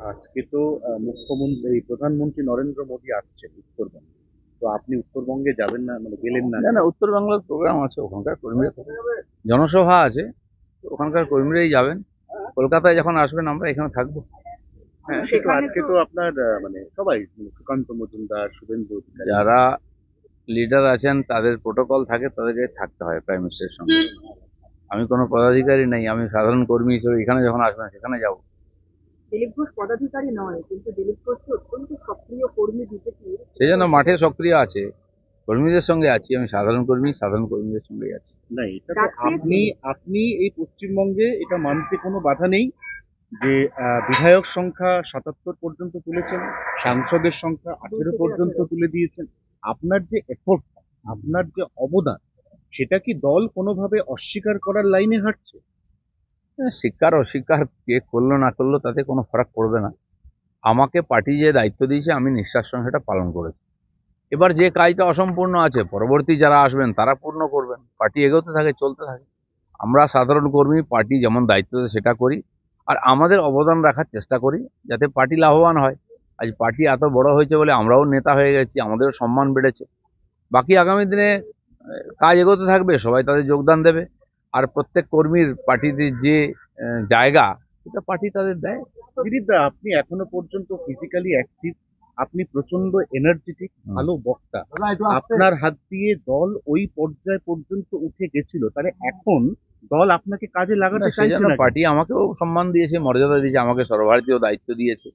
আজকে তো মুখ্যমন্ত্রী প্রধানমন্ত্রী নরেন্দ্র মোদী আসছেন উত্তরবঙ্গে। তো আপনি উত্তরবঙ্গে যাবেন না, মানে গেলেন না না কেন? না, উত্তর বাংলার প্রোগ্রাম আছে, ওখানকার কর্মীরা জনসভা আছে, তো ওখানকার কর্মীরাই যাবেন। কলকাতায় যখন আসবেন আমরা এখানে থাকবো। হ্যাঁ, কিন্তু আজকে তো আপনার মানে সবাই, মানে সুকান্ত মজুমদার, শুভেন্দু অধিকারী। যারা লিডার আছেন তাদের প্রোটোকল থাকে, তাদেরকে থাকতে হয় প্রাইম মিনিস্টারের সঙ্গে। আমি কোনো পদাধিকারী নেই, আমি সাধারণ কর্মী হিসেবে এখানে যখন আসবেন সেখানে যাব। দিলীপ ঘোষ পদাধিকারী নয়, কিন্তু দিলীপ ঘোষ যে অত্যন্ত সক্রিয় কর্মী বিজেপির। সেই জন্য মাঠে সক্রিয় আছে, কর্মীদের সঙ্গে আছি, আমি সাধারণ কর্মী, সাধারণ কর্মীদের সঙ্গেই আছি। না, এটা তো আপনি এই পশ্চিমবঙ্গে এটা মানতে কোনো বাধা নেই যে বিধায়ক সংখ্যা ৭৭ পর্যন্ত তুলেছেন, সাংসদের সংখ্যা ১৮ পর্যন্ত তুলে দিয়েছেন। আপনার যে এফোর্ট, আপনার যে অবদান, সেটা কি দল কোনোভাবে অস্বীকার করার লাইনে হাঁটছে? স্বীকার অস্বীকার কে করলো না করলো তাতে কোনো ফারাক পড়বে না। আমাকে পার্টি যে দায়িত্ব দিয়েছে আমি নিষ্ঠার সঙ্গে সেটা পালন করেছি। এবার যে কাজটা অসম্পূর্ণ আছে পরবর্তী যারা আসবেন তারা পূর্ণ করবেন, পার্টি এগোতে থাকে, চলতে থাকে। আমরা সাধারণ কর্মী, পার্টি যেমন দায়িত্ব দেয় সেটা করি, আর আমাদের অবদান রাখার চেষ্টা করি যাতে পার্টি লাভবান হয়। আজ পার্টি এত বড় হয়েছে বলে আমরাও নেতা হয়ে গেছি, আমাদেরও সম্মান বেড়েছে। বাকি আগামী দিনে কাজ এগোতে থাকবে, সবাই তাদের যোগদান দেবে। আর প্রত্যেক কর্মীর পার্টিতে যে জায়গা, সেটা পার্টি তাদের দেয়। দিলীপদা, আপনি এখনো পর্যন্ত ফিজিক্যালি অ্যাক্টিভ, আপনি প্রচন্ড এনার্জেটিক, ভালো বক্তা। আপনার হাত দিয়ে দল ওই পর্যায় পর্যন্ত উঠে গেছিল, তাহলে এখন দল আপনাকে কাজে লাগাতে সেই চাইছে জন্য না কেন? পার্টি আমাকেও সম্মান দিয়েছে, মর্যাদা দিয়েছে, আমাকে সর্বভারতীয় দায়িত্ব দিয়েছে।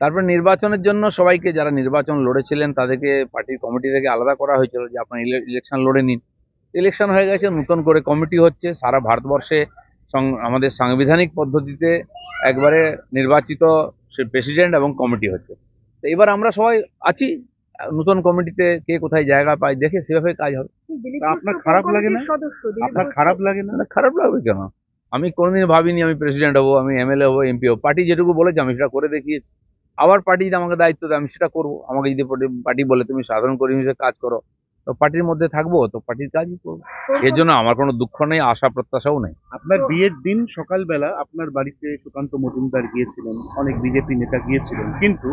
তারপর নির্বাচনের জন্য সবাইকে, যারা নির্বাচন লড়েছিলেন তাদেরকে পার্টির কমিটি থেকে আলাদা করা হয়েছিল যে আপনার ইলেকশন লড়ে নিন। ইলেকশন হয়ে গেছে, নতুন করে কমিটি হচ্ছে সারা ভারতবর্ষে। আমাদের সাংবিধানিক পদ্ধতিতে একবারে নির্বাচিত সে প্রেসিডেন্ট এবং কমিটি হচ্ছে। তো এবার আমরা সবাই আছি, নতুন কমিটিতে কে কোথায় জায়গা পায় দেখে সেভাবে কাজ হবে। দিলীপ তা ঘোষ আপনার তো কোর খারাপ লাগে কমিটির না? সদস্য। আপনার খারাপ লাগে না? মানে খারাপ লাগবে কেন? আমি কোনোদিন ভাবিনি আমি প্রেসিডেন্ট হবো, আমি এমএলএ হবো, এমপি হবো। পার্টি যেটুকু বলেছে আমি সেটা করে দেখিয়েছি। আবার পার্টি যদি আমাকে দায়িত্ব দেয় আমি সেটা করবো। আমাকে যদি পার্টি বলে তুমি সাধারণ কর্মী হিসেবে কাজ করো, তো পার্টির মধ্যে থাকবো, তো পার্টির কাজই করবো। এর জন্য আমার কোনো দুঃখ নেই, আশা প্রত্যাশাও নেই। আপনার বিয়ের দিন সকালবেলা আপনার বাড়িতে সুকান্ত মজুমদার গিয়েছিলেন, অনেক বিজেপি নেতা গিয়েছিলেন, কিন্তু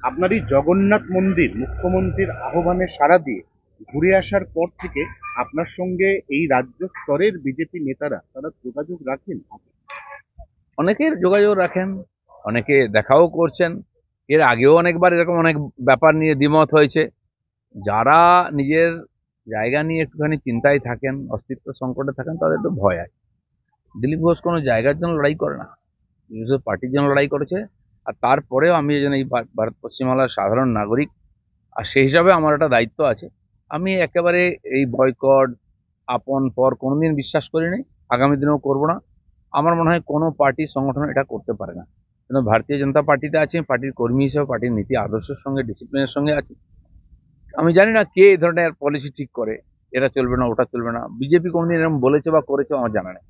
আপনার এই জগন্নাথ মন্দির মুখ্যমন্ত্রীর আহ্বানে সাড়া দিয়ে ঘুরে আসার পর থেকে আপনার সঙ্গে এই রাজ্য স্তরের বিজেপি নেতারা তারা যোগাযোগ রাখেন? অনেকের যোগাযোগ রাখেন, অনেকে দেখাও করছেন। এর আগেও অনেকবার এরকম অনেক ব্যাপার নিয়ে দ্বিমত হয়েছে। যারা নিজের জায়গা নিয়ে একটুখানি চিন্তায় থাকেন, অস্তিত্ব সংকটে থাকেন, তাদের তো ভয় আছে। দিলীপ ঘোষ কোনো জায়গার জন্য লড়াই করে না, নিজস্ব পার্টির জন্য লড়াই করেছে। আর তারপরেও আমি যেন এই ভারত পশ্চিমবাংলার সাধারণ নাগরিক, আর সেই হিসাবে আমার একটা দায়িত্ব আছে। আমি একেবারে এই বয়কট, আপন পর কোনোদিন বিশ্বাস করি নাই, আগামী দিনেও করব না। আমার মনে হয় কোনো পার্টি সংগঠন এটা করতে পারে না। কিন্তু ভারতীয় জনতা পার্টিতে আছে, পার্টির কর্মী হিসেবে পার্টির নীতি আদর্শের সঙ্গে, ডিসিপ্লিনের সঙ্গে আছে। আমি জানি না কে এই ধরনের পলিসি ঠিক করে, এটা চলবে না ওটা চলবে না। বিজেপি কোনদিন এরকম বলেছে বা করেছে আমার জানা নেই।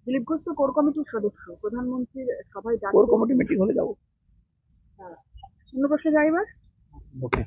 দিলীপ ঘোষ তো কোর কমিটির সদস্য, প্রধানমন্ত্রীর সভায় কোর ডাকতে কমিটি মিটিং হলে যাবো। অন্য প্রশ্নে যাইবার। ওকে।